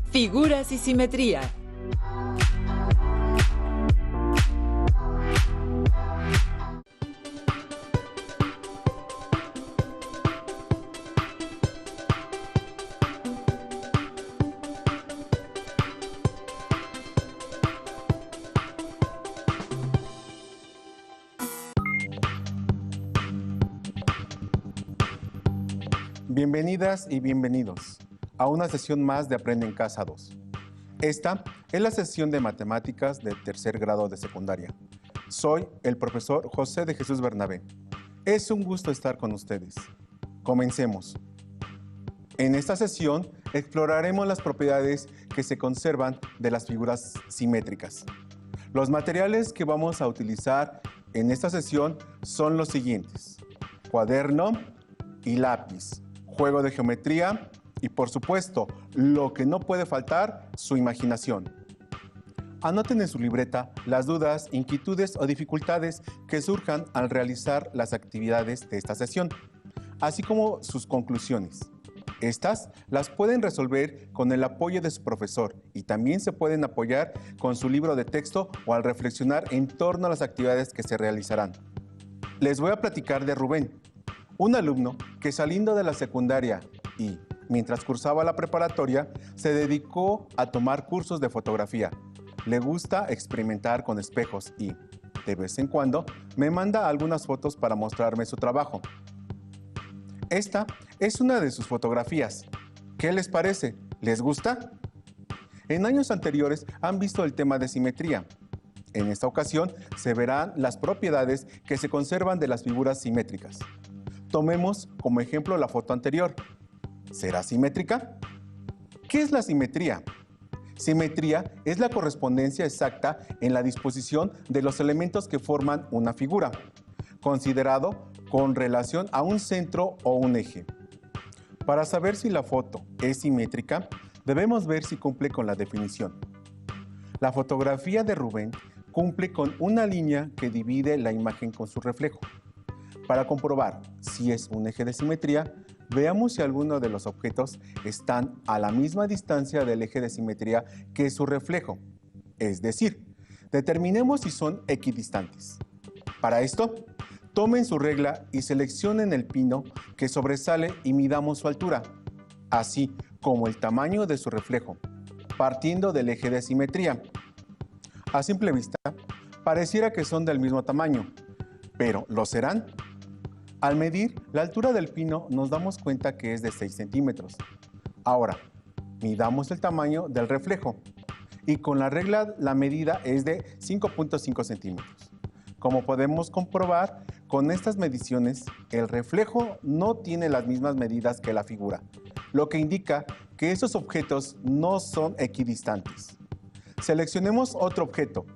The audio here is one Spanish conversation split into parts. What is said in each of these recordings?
Figuras y simetría. Bienvenidas y bienvenidos a una sesión más de Aprende en Casa 2. Esta es la sesión de matemáticas del tercer grado de secundaria. Soy el profesor José de Jesús Bernabé. Es un gusto estar con ustedes. Comencemos. En esta sesión exploraremos las propiedades que se conservan de las figuras simétricas. Los materiales que vamos a utilizar en esta sesión son los siguientes: cuaderno y lápiz, juego de geometría y, por supuesto, lo que no puede faltar, su imaginación. Anoten en su libreta las dudas, inquietudes o dificultades que surjan al realizar las actividades de esta sesión, así como sus conclusiones. Estas las pueden resolver con el apoyo de su profesor y también se pueden apoyar con su libro de texto o al reflexionar en torno a las actividades que se realizarán. Les voy a platicar de Rubén, un alumno que saliendo de la secundaria y mientras cursaba la preparatoria, se dedicó a tomar cursos de fotografía. Le gusta experimentar con espejos y, de vez en cuando, me manda algunas fotos para mostrarme su trabajo. Esta es una de sus fotografías. ¿Qué les parece? ¿Les gusta? En años anteriores han visto el tema de simetría. En esta ocasión se verán las propiedades que se conservan de las figuras simétricas. Tomemos como ejemplo la foto anterior. ¿Será simétrica? ¿Qué es la simetría? Simetría es la correspondencia exacta en la disposición de los elementos que forman una figura, considerado con relación a un centro o un eje. Para saber si la foto es simétrica, debemos ver si cumple con la definición. La fotografía de Rubén cumple con una línea que divide la imagen con su reflejo. Para comprobar si es un eje de simetría, veamos si alguno de los objetos están a la misma distancia del eje de simetría que su reflejo. Es decir, determinemos si son equidistantes. Para esto, tomen su regla y seleccionen el pino que sobresale y midamos su altura, así como el tamaño de su reflejo, partiendo del eje de simetría. A simple vista, pareciera que son del mismo tamaño, pero ¿lo serán? Al medir la altura del pino nos damos cuenta que es de 6 centímetros. Ahora, midamos el tamaño del reflejo y con la regla la medida es de 5.5 centímetros. Como podemos comprobar, con estas mediciones el reflejo no tiene las mismas medidas que la figura, lo que indica que esos objetos no son equidistantes. Seleccionemos otro objeto.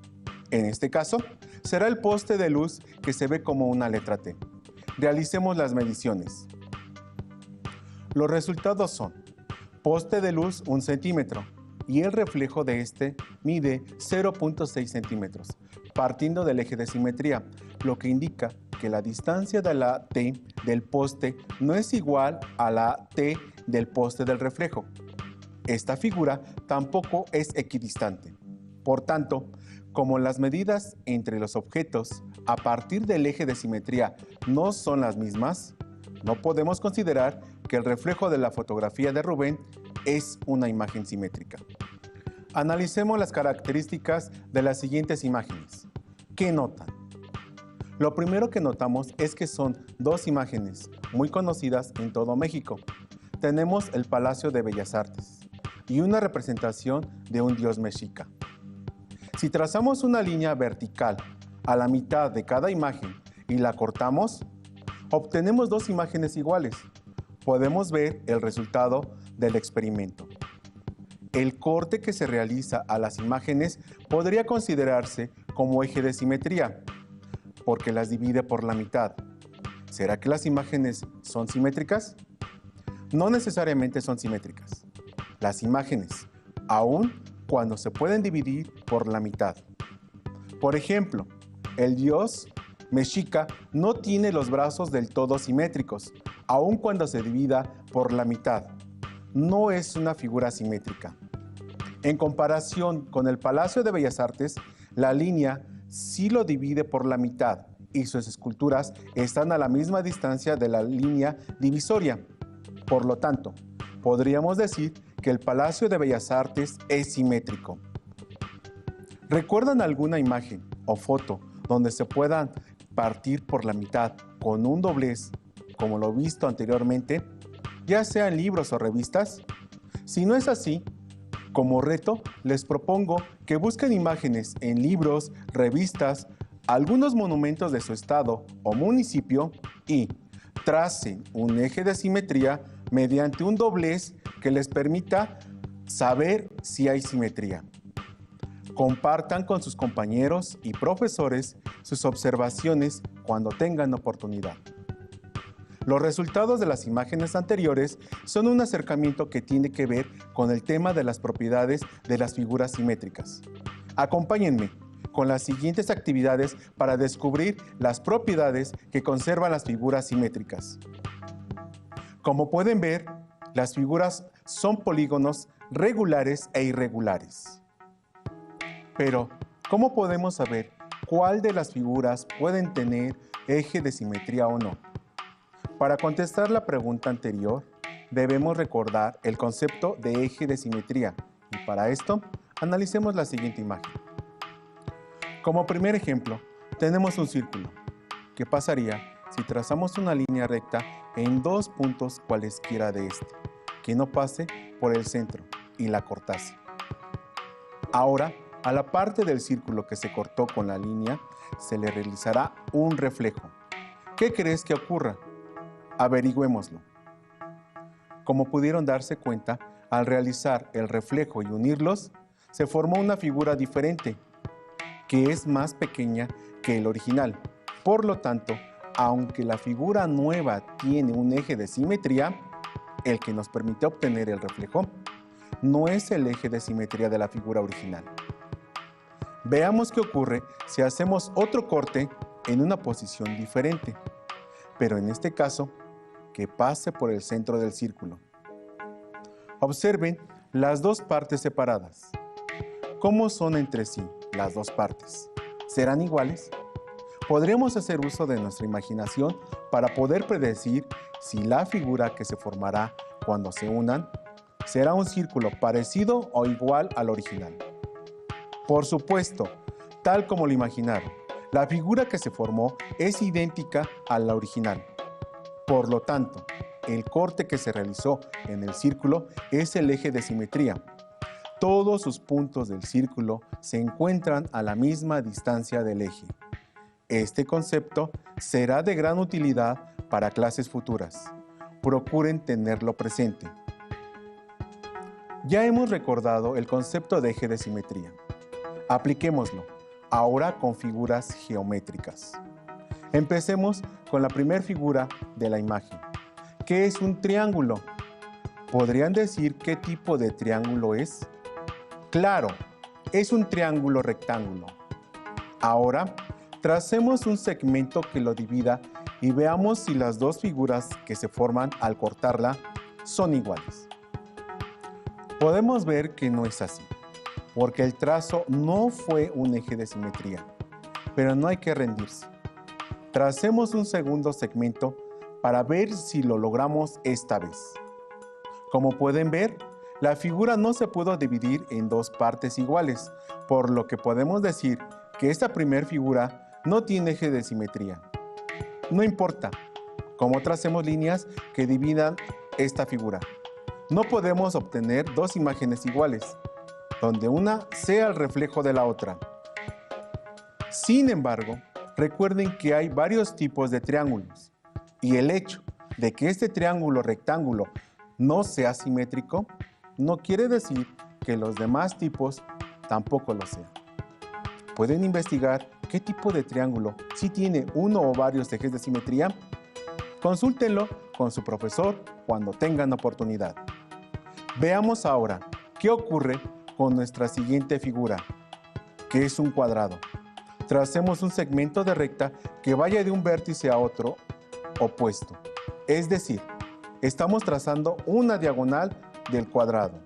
En este caso, será el poste de luz que se ve como una letra T. Realicemos las mediciones. Los resultados son: poste de luz 1 centímetro y el reflejo de este mide 0.6 centímetros, partiendo del eje de simetría, lo que indica que la distancia de la T del poste no es igual a la T del poste del reflejo. Esta figura tampoco es equidistante. Por tanto, como las medidas entre los objetos a partir del eje de simetría no son las mismas, no podemos considerar que el reflejo de la fotografía de Rubén es una imagen simétrica. Analicemos las características de las siguientes imágenes. ¿Qué notan? Lo primero que notamos es que son dos imágenes muy conocidas en todo México. Tenemos el Palacio de Bellas Artes y una representación de un dios mexica. Si trazamos una línea vertical a la mitad de cada imagen y la cortamos, obtenemos dos imágenes iguales. Podemos ver el resultado del experimento. El corte que se realiza a las imágenes podría considerarse como eje de simetría, porque las divide por la mitad. ¿Será que las imágenes son simétricas? No necesariamente son simétricas. Las imágenes, aún cuando se pueden dividir por la mitad. Por ejemplo, el dios mexica no tiene los brazos del todo simétricos, aun cuando se divida por la mitad. No es una figura simétrica. En comparación con el Palacio de Bellas Artes, la línea sí lo divide por la mitad y sus esculturas están a la misma distancia de la línea divisoria. Por lo tanto, podríamos decir que el Palacio de Bellas Artes es simétrico. ¿Recuerdan alguna imagen o foto donde se puedan partir por la mitad con un doblez, como lo visto anteriormente, ya sea en libros o revistas? Si no es así, como reto, les propongo que busquen imágenes en libros, revistas, algunos monumentos de su estado o municipio y tracen un eje de simetría mediante un doblez que les permita saber si hay simetría. Compartan con sus compañeros y profesores sus observaciones cuando tengan oportunidad. Los resultados de las imágenes anteriores son un acercamiento que tiene que ver con el tema de las propiedades de las figuras simétricas. Acompáñenme con las siguientes actividades para descubrir las propiedades que conservan las figuras simétricas. Como pueden ver, las figuras son polígonos regulares e irregulares. Pero, ¿cómo podemos saber cuál de las figuras pueden tener eje de simetría o no? Para contestar la pregunta anterior, debemos recordar el concepto de eje de simetría y para esto, analicemos la siguiente imagen. Como primer ejemplo, tenemos un círculo. ¿Qué pasaría si trazamos una línea recta en dos puntos cualesquiera de este, que no pase por el centro y la cortase? Ahora, a la parte del círculo que se cortó con la línea, se le realizará un reflejo. ¿Qué crees que ocurra? Averigüémoslo. Como pudieron darse cuenta, al realizar el reflejo y unirlos, se formó una figura diferente, que es más pequeña que el original. Por lo tanto, aunque la figura nueva tiene un eje de simetría, el que nos permite obtener el reflejo, no es el eje de simetría de la figura original. Veamos qué ocurre si hacemos otro corte en una posición diferente, pero en este caso, que pase por el centro del círculo. Observen las dos partes separadas. ¿Cómo son entre sí las dos partes? ¿Serán iguales? Podríamos hacer uso de nuestra imaginación para poder predecir si la figura que se formará cuando se unan será un círculo parecido o igual al original. Por supuesto, tal como lo imaginaron, la figura que se formó es idéntica a la original. Por lo tanto, el corte que se realizó en el círculo es el eje de simetría. Todos sus puntos del círculo se encuentran a la misma distancia del eje. Este concepto será de gran utilidad para clases futuras. Procuren tenerlo presente. Ya hemos recordado el concepto de eje de simetría. Apliquémoslo, ahora con figuras geométricas. Empecemos con la primera figura de la imagen, que es un triángulo. ¿Podrían decir qué tipo de triángulo es? Claro, es un triángulo rectángulo. Ahora, tracemos un segmento que lo divida y veamos si las dos figuras que se forman al cortarla son iguales. Podemos ver que no es así, porque el trazo no fue un eje de simetría, pero no hay que rendirse. Tracemos un segundo segmento para ver si lo logramos esta vez. Como pueden ver, la figura no se pudo dividir en dos partes iguales, por lo que podemos decir que esta primera figura no tiene eje de simetría. No importa cómo tracemos líneas que dividan esta figura. No podemos obtener dos imágenes iguales, donde una sea el reflejo de la otra. Sin embargo, recuerden que hay varios tipos de triángulos, y el hecho de que este triángulo rectángulo no sea simétrico, no quiere decir que los demás tipos tampoco lo sean. ¿Pueden investigar qué tipo de triángulo sí tiene uno o varios ejes de simetría? Consúltenlo con su profesor cuando tengan oportunidad. Veamos ahora qué ocurre con nuestra siguiente figura, que es un cuadrado. Tracemos un segmento de recta que vaya de un vértice a otro opuesto. Es decir, estamos trazando una diagonal del cuadrado.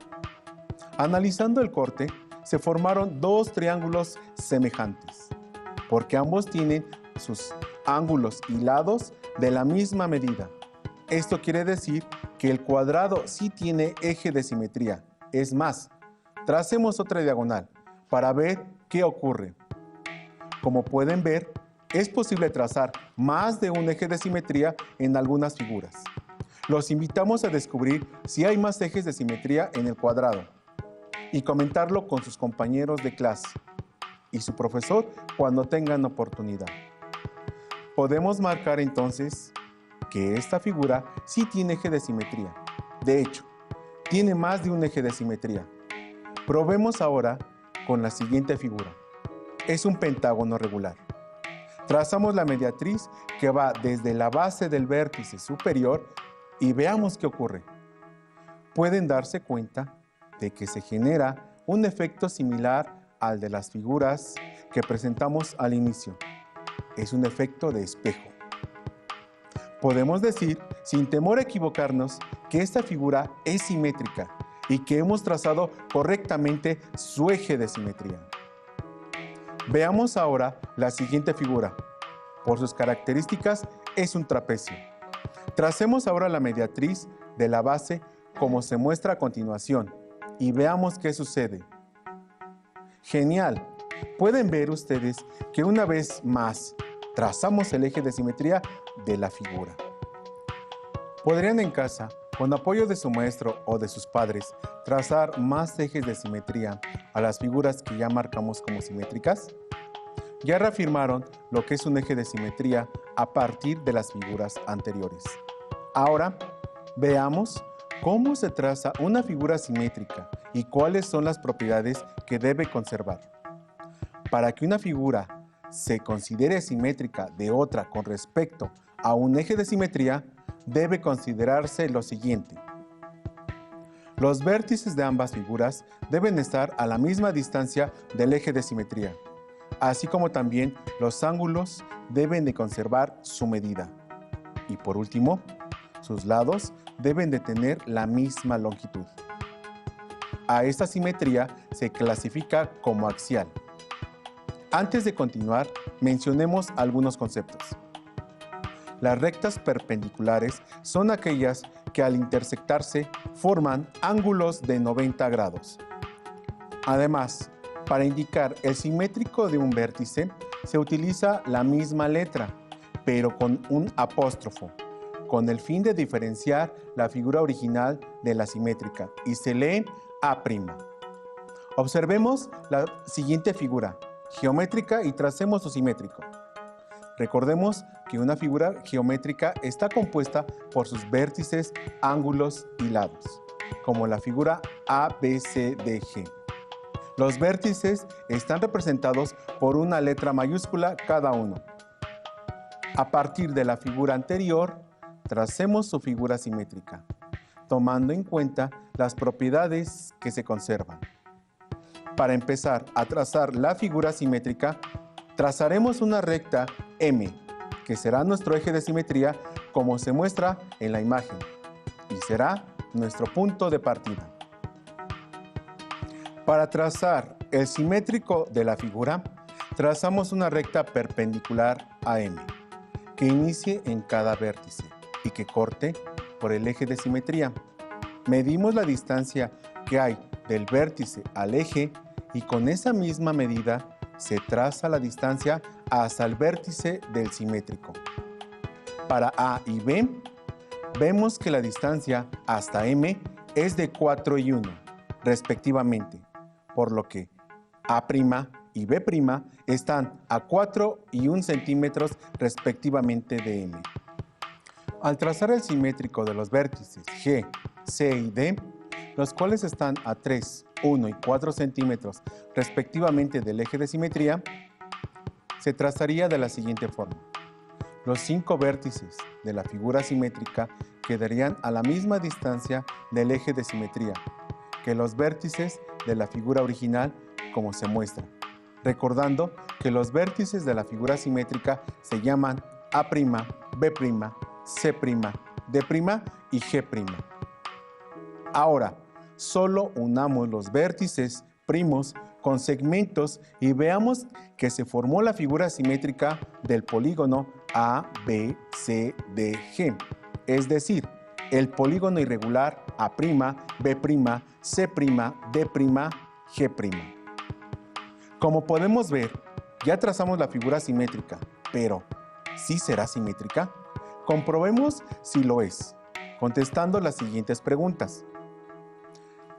Analizando el corte, se formaron dos triángulos semejantes, porque ambos tienen sus ángulos y lados de la misma medida. Esto quiere decir que el cuadrado sí tiene eje de simetría. Es más, tracemos otra diagonal para ver qué ocurre. Como pueden ver, es posible trazar más de un eje de simetría en algunas figuras. Los invitamos a descubrir si hay más ejes de simetría en el cuadrado y comentarlo con sus compañeros de clase y su profesor cuando tengan oportunidad. Podemos marcar entonces que esta figura sí tiene eje de simetría. De hecho, tiene más de un eje de simetría. Probemos ahora con la siguiente figura. Es un pentágono regular. Trazamos la mediatriz que va desde la base del vértice superior y veamos qué ocurre. Pueden darse cuenta de que se genera un efecto similar al de las figuras que presentamos al inicio. Es un efecto de espejo. Podemos decir, sin temor a equivocarnos, que esta figura es simétrica y que hemos trazado correctamente su eje de simetría. Veamos ahora la siguiente figura. Por sus características, es un trapecio. Tracemos ahora la mediatriz de la base como se muestra a continuación y veamos qué sucede. ¡Genial! Pueden ver ustedes que una vez más trazamos el eje de simetría de la figura. Podrían en casa, con apoyo de su maestro o de sus padres, trazar más ejes de simetría a las figuras que ya marcamos como simétricas. Ya reafirmaron lo que es un eje de simetría a partir de las figuras anteriores. Ahora, veamos cómo se traza una figura simétrica y cuáles son las propiedades que debe conservar. Para que una figura se considere simétrica de otra con respecto a un eje de simetría, debe considerarse lo siguiente. Los vértices de ambas figuras deben estar a la misma distancia del eje de simetría, así como también los ángulos deben de conservar su medida. Y por último, sus lados deben de tener la misma longitud. A esta simetría se clasifica como axial. Antes de continuar, mencionemos algunos conceptos. Las rectas perpendiculares son aquellas que al intersectarse forman ángulos de 90 grados. Además, para indicar el simétrico de un vértice, se utiliza la misma letra, pero con un apóstrofo, con el fin de diferenciar la figura original de la simétrica, y se lee A'. Observemos la siguiente figura geométrica y tracemos su simétrico. Recordemos que una figura geométrica está compuesta por sus vértices, ángulos y lados, como la figura ABCDG. Los vértices están representados por una letra mayúscula cada uno. A partir de la figura anterior, tracemos su figura simétrica, tomando en cuenta las propiedades que se conservan. Para empezar a trazar la figura simétrica, trazaremos una recta M, que será nuestro eje de simetría como se muestra en la imagen, y será nuestro punto de partida. Para trazar el simétrico de la figura, trazamos una recta perpendicular a M, que inicie en cada vértice y que corte por el eje de simetría. Medimos la distancia que hay del vértice al eje y con esa misma medida se traza la distancia hasta el vértice del simétrico. Para A y B, vemos que la distancia hasta M es de 4 y 1, respectivamente, por lo que A' y B' están a 4 y 1 centímetros respectivamente de M. Al trazar el simétrico de los vértices G, C y D, los cuales están a 3, 1 y 4 centímetros respectivamente del eje de simetría, se trazaría de la siguiente forma. Los 5 vértices de la figura simétrica quedarían a la misma distancia del eje de simetría que los vértices de la figura original como se muestra, recordando que los vértices de la figura simétrica se llaman A', B', C', D' y G'. Ahora, solo unamos los vértices primos con segmentos y veamos que se formó la figura simétrica del polígono A, B, C, D, G. Es decir, el polígono irregular A', B', C', D', G'. Como podemos ver, ya trazamos la figura simétrica, pero ¿sí será simétrica? Comprobemos si lo es, contestando las siguientes preguntas.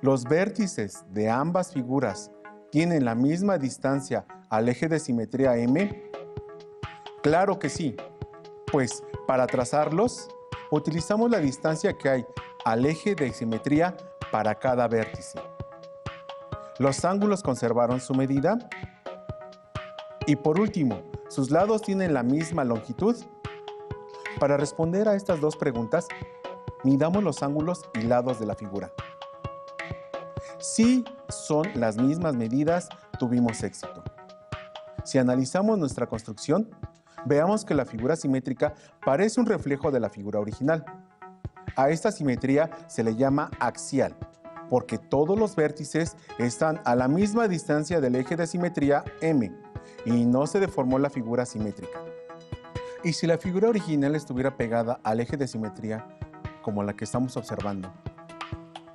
¿Los vértices de ambas figuras tienen la misma distancia al eje de simetría M? Claro que sí, pues para trazarlos, utilizamos la distancia que hay al eje de simetría para cada vértice. ¿Los ángulos conservaron su medida? Y por último, ¿sus lados tienen la misma longitud? Para responder a estas dos preguntas, midamos los ángulos y lados de la figura. Si son las mismas medidas, tuvimos éxito. Si analizamos nuestra construcción, veamos que la figura simétrica parece un reflejo de la figura original. A esta simetría se le llama axial, porque todos los vértices están a la misma distancia del eje de simetría M y no se deformó la figura simétrica. Y si la figura original estuviera pegada al eje de simetría, como la que estamos observando,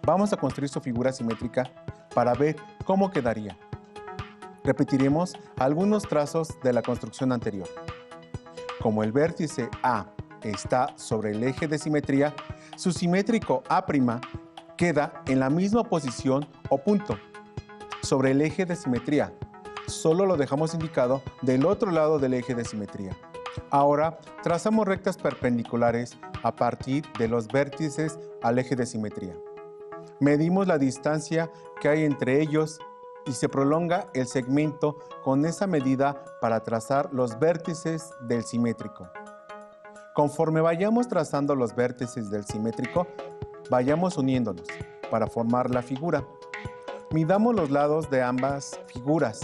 vamos a construir su figura simétrica para ver cómo quedaría. Repetiremos algunos trazos de la construcción anterior. Como el vértice A está sobre el eje de simetría, su simétrico A' queda en la misma posición o punto sobre el eje de simetría. Solo lo dejamos indicado del otro lado del eje de simetría. Ahora trazamos rectas perpendiculares a partir de los vértices al eje de simetría. Medimos la distancia que hay entre ellos y se prolonga el segmento con esa medida para trazar los vértices del simétrico. Conforme vayamos trazando los vértices del simétrico, vayamos uniéndolos para formar la figura. Midamos los lados de ambas figuras,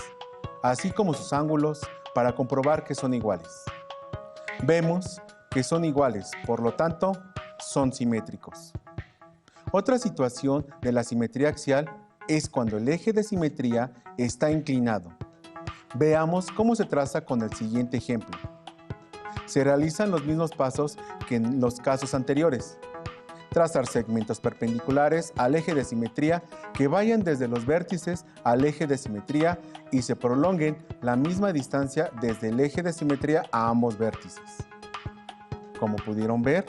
así como sus ángulos, para comprobar que son iguales. Vemos que son iguales, por lo tanto, son simétricos. Otra situación de la simetría axial es cuando el eje de simetría está inclinado. Veamos cómo se traza con el siguiente ejemplo. Se realizan los mismos pasos que en los casos anteriores. Trazar segmentos perpendiculares al eje de simetría que vayan desde los vértices al eje de simetría y se prolonguen la misma distancia desde el eje de simetría a ambos vértices. Como pudieron ver,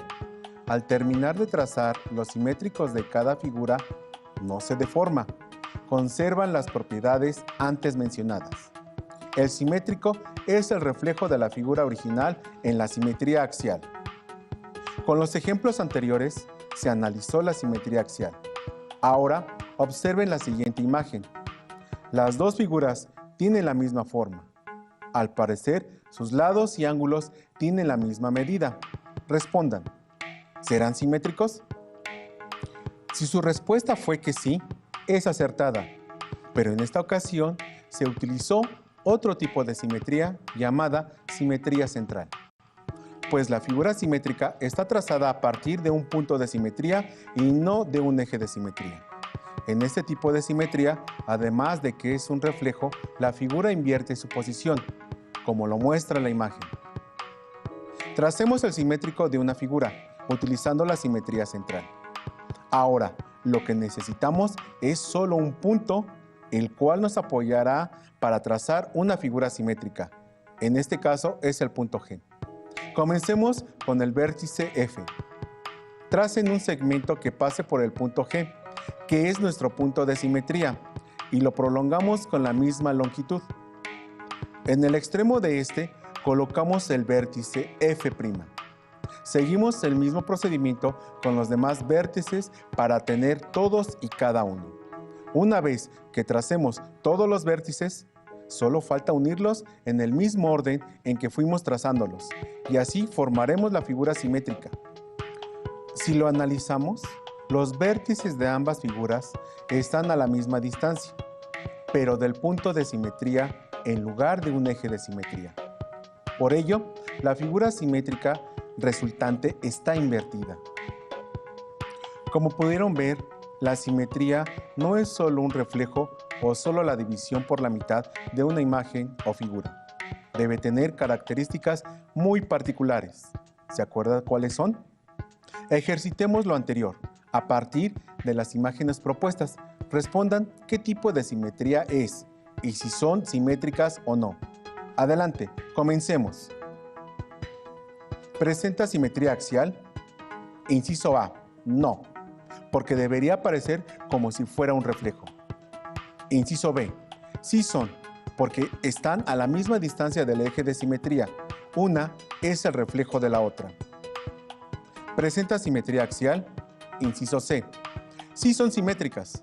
al terminar de trazar los simétricos de cada figura, no se deforma, conservan las propiedades antes mencionadas. El simétrico es el reflejo de la figura original en la simetría axial. Con los ejemplos anteriores, se analizó la simetría axial. Ahora, observen la siguiente imagen. Las dos figuras tienen la misma forma. Al parecer, sus lados y ángulos tienen la misma medida. Respondan, ¿serán simétricos? Si su respuesta fue que sí, es acertada, pero en esta ocasión se utilizó otro tipo de simetría llamada simetría central, pues la figura simétrica está trazada a partir de un punto de simetría y no de un eje de simetría. En este tipo de simetría, además de que es un reflejo, la figura invierte su posición, como lo muestra la imagen. Tracemos el simétrico de una figura, utilizando la simetría central. Ahora, lo que necesitamos es solo un punto, el cual nos apoyará para trazar una figura simétrica. En este caso es el punto G. Comencemos con el vértice F. Tracen un segmento que pase por el punto G, que es nuestro punto de simetría, y lo prolongamos con la misma longitud. En el extremo de este, colocamos el vértice F'. Seguimos el mismo procedimiento con los demás vértices para tener todos y cada uno. Una vez que tracemos todos los vértices, solo falta unirlos en el mismo orden en que fuimos trazándolos, y así formaremos la figura simétrica. Si lo analizamos, los vértices de ambas figuras están a la misma distancia, pero del punto de simetría en lugar de un eje de simetría. Por ello, la figura simétrica resultante está invertida. Como pudieron ver, la simetría no es solo un reflejo o solo la división por la mitad de una imagen o figura. Debe tener características muy particulares. ¿Se acuerdan cuáles son? Ejercitemos lo anterior. A partir de las imágenes propuestas, respondan qué tipo de simetría es y si son simétricas o no. Adelante, comencemos. ¿Presenta simetría axial? Inciso A, no, porque debería parecer como si fuera un reflejo. Inciso B, sí son, porque están a la misma distancia del eje de simetría. Una es el reflejo de la otra. ¿Presenta simetría axial? Inciso C, sí son simétricas.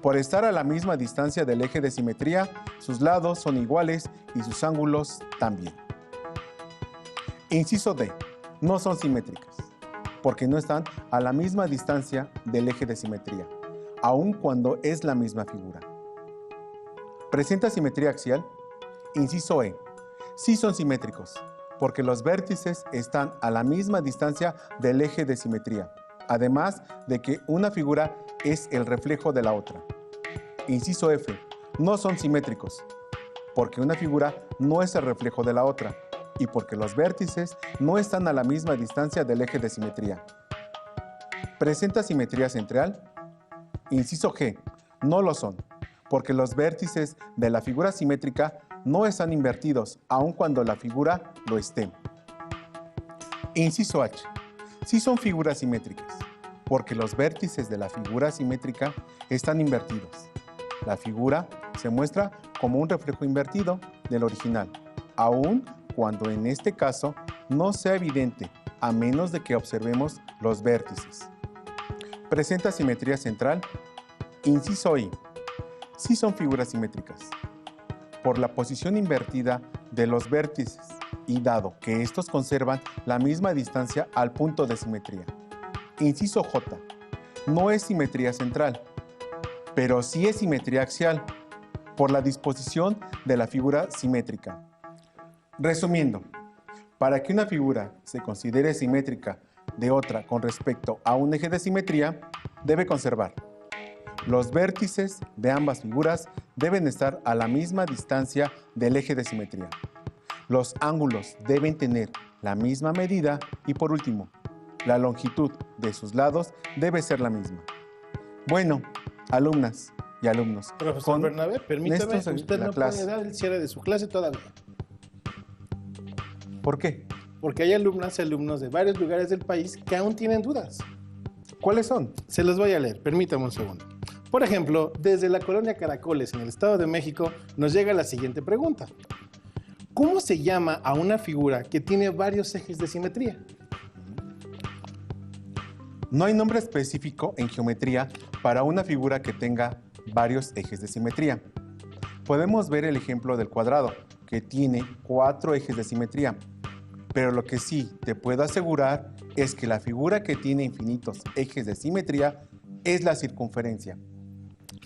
Por estar a la misma distancia del eje de simetría, sus lados son iguales y sus ángulos también. Inciso D, no son simétricas, porque no están a la misma distancia del eje de simetría, aun cuando es la misma figura. ¿Presenta simetría axial? Inciso E, sí son simétricos, porque los vértices están a la misma distancia del eje de simetría, además de que una figura es el reflejo de la otra. Inciso F, no son simétricos, porque una figura no es el reflejo de la otra y porque los vértices no están a la misma distancia del eje de simetría. ¿Presenta simetría central? Inciso G, no lo son, porque los vértices de la figura simétrica no están invertidos, aun cuando la figura lo esté. Inciso H, sí son figuras simétricas, porque los vértices de la figura simétrica están invertidos. La figura se muestra como un reflejo invertido del original, aun cuando en este caso no sea evidente, a menos de que observemos los vértices. ¿Presenta simetría central? Inciso I, sí son figuras simétricas. Por la posición invertida de los vértices y dado que estos conservan la misma distancia al punto de simetría. Inciso J, no es simetría central, pero sí es simetría axial, por la disposición de la figura simétrica. Resumiendo, para que una figura se considere simétrica de otra con respecto a un eje de simetría, debe conservar. Los vértices de ambas figuras deben estar a la misma distancia del eje de simetría. Los ángulos deben tener la misma medida y, por último, la longitud de sus lados debe ser la misma. Bueno, alumnas y alumnos. Profesor Bernabé, permítame, usted no clase. puede dar el cierre de su clase todavía. ¿Por qué? Porque hay alumnas y alumnos de varios lugares del país que aún tienen dudas. ¿Cuáles son? Se los voy a leer, permítame un segundo. Por ejemplo, desde la colonia Caracoles, en el Estado de México, nos llega la siguiente pregunta. ¿Cómo se llama a una figura que tiene varios ejes de simetría? No hay nombre específico en geometría para una figura que tenga varios ejes de simetría. Podemos ver el ejemplo del cuadrado, que tiene 4 ejes de simetría. Pero lo que sí te puedo asegurar es que la figura que tiene infinitos ejes de simetría es la circunferencia.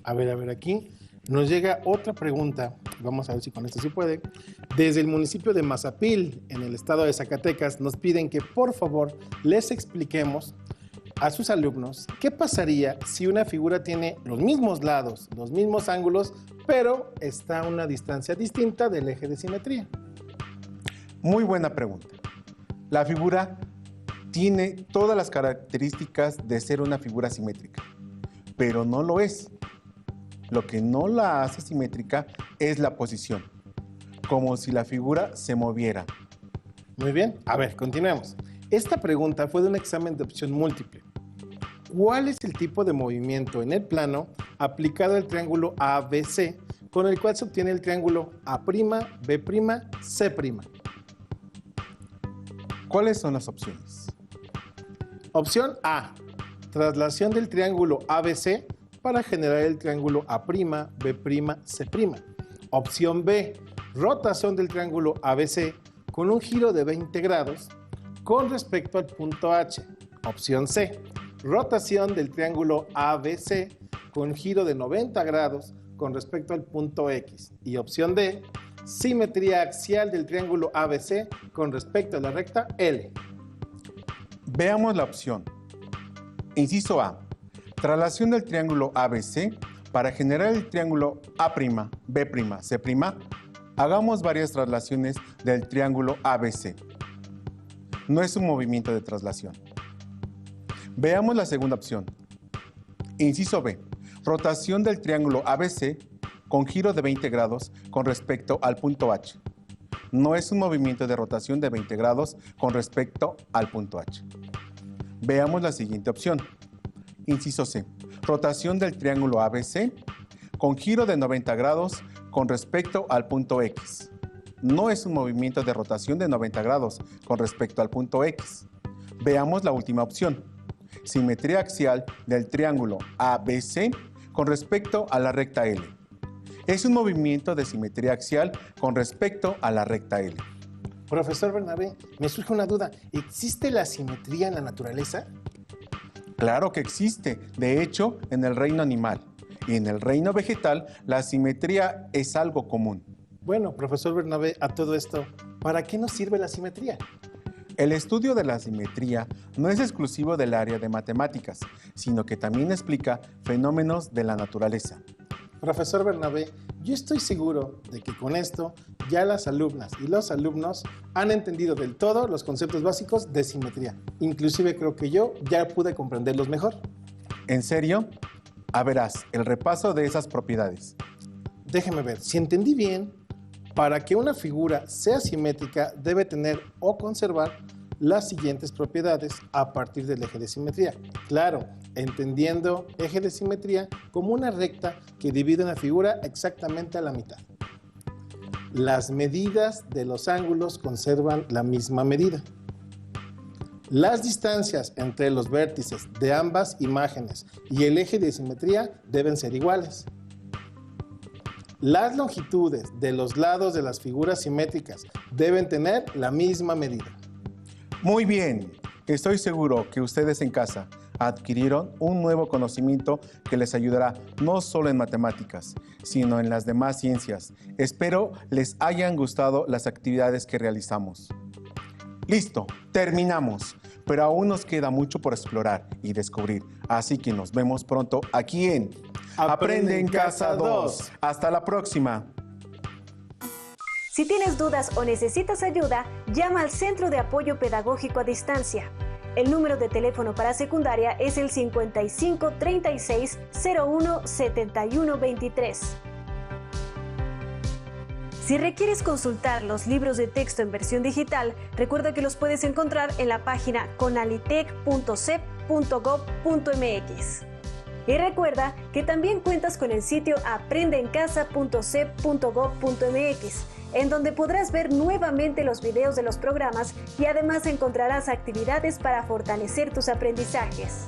A ver, aquí nos llega otra pregunta. Vamos a ver si con esto se puede. Desde el municipio de Mazapil, en el estado de Zacatecas, nos piden que por favor les expliquemos a sus alumnos qué pasaría si una figura tiene los mismos lados, los mismos ángulos, pero está a una distancia distinta del eje de simetría. Muy buena pregunta. La figura tiene todas las características de ser una figura simétrica, pero no lo es. Lo que no la hace simétrica es la posición, como si la figura se moviera. Muy bien, a ver, continuemos. Esta pregunta fue de un examen de opción múltiple. ¿Cuál es el tipo de movimiento en el plano aplicado al triángulo ABC con el cual se obtiene el triángulo A', B', C'? ¿Cuáles son las opciones? Opción A, traslación del triángulo ABC para generar el triángulo A', B', C'. Opción B, rotación del triángulo ABC con un giro de 20 grados con respecto al punto H. Opción C, rotación del triángulo ABC con giro de 90 grados con respecto al punto X. Y opción D, simetría axial del triángulo ABC con respecto a la recta L. Veamos la opción. Inciso A. Traslación del triángulo ABC para generar el triángulo A', B', C'. Hagamos varias traslaciones del triángulo ABC. No es un movimiento de traslación. Veamos la segunda opción. Inciso B. Rotación del triángulo ABC con giro de 20 grados con respecto al punto H. No es un movimiento de rotación de 20 grados con respecto al punto H. Veamos la siguiente opción. Inciso C. Rotación del triángulo ABC con giro de 90 grados con respecto al punto X. No es un movimiento de rotación de 90 grados con respecto al punto X. Veamos la última opción. Simetría axial del triángulo ABC con respecto a la recta L. Es un movimiento de simetría axial con respecto a la recta L. Profesor Bernabé, me surge una duda. ¿Existe la simetría en la naturaleza? Claro que existe, de hecho, en el reino animal. Y en el reino vegetal, la simetría es algo común. Bueno, profesor Bernabé, a todo esto, ¿para qué nos sirve la simetría? El estudio de la simetría no es exclusivo del área de matemáticas, sino que también explica fenómenos de la naturaleza. Profesor Bernabé, yo estoy seguro de que con esto ya las alumnas y los alumnos han entendido del todo los conceptos básicos de simetría. Inclusive creo que yo ya pude comprenderlos mejor. ¿En serio? A verás, el repaso de esas propiedades. Déjeme ver, si entendí bien, para que una figura sea simétrica debe tener o conservar las siguientes propiedades a partir del eje de simetría. Claro, entendiendo eje de simetría como una recta que divide una figura exactamente a la mitad. Las medidas de los ángulos conservan la misma medida. Las distancias entre los vértices de ambas imágenes y el eje de simetría deben ser iguales. Las longitudes de los lados de las figuras simétricas deben tener la misma medida. Muy bien, estoy seguro que ustedes en casa adquirieron un nuevo conocimiento que les ayudará no solo en matemáticas, sino en las demás ciencias. Espero les hayan gustado las actividades que realizamos. Listo, terminamos, pero aún nos queda mucho por explorar y descubrir, así que nos vemos pronto aquí en Aprende en Casa 2. Hasta la próxima. Si tienes dudas o necesitas ayuda, llama al Centro de Apoyo Pedagógico a Distancia. El número de teléfono para secundaria es el 55 36 01 71 23. Si requieres consultar los libros de texto en versión digital, recuerda que los puedes encontrar en la página conalitec.cep.gov.mx. Y recuerda que también cuentas con el sitio aprendeencasa.cep.gov.mx, en donde podrás ver nuevamente los videos de los programas y además encontrarás actividades para fortalecer tus aprendizajes.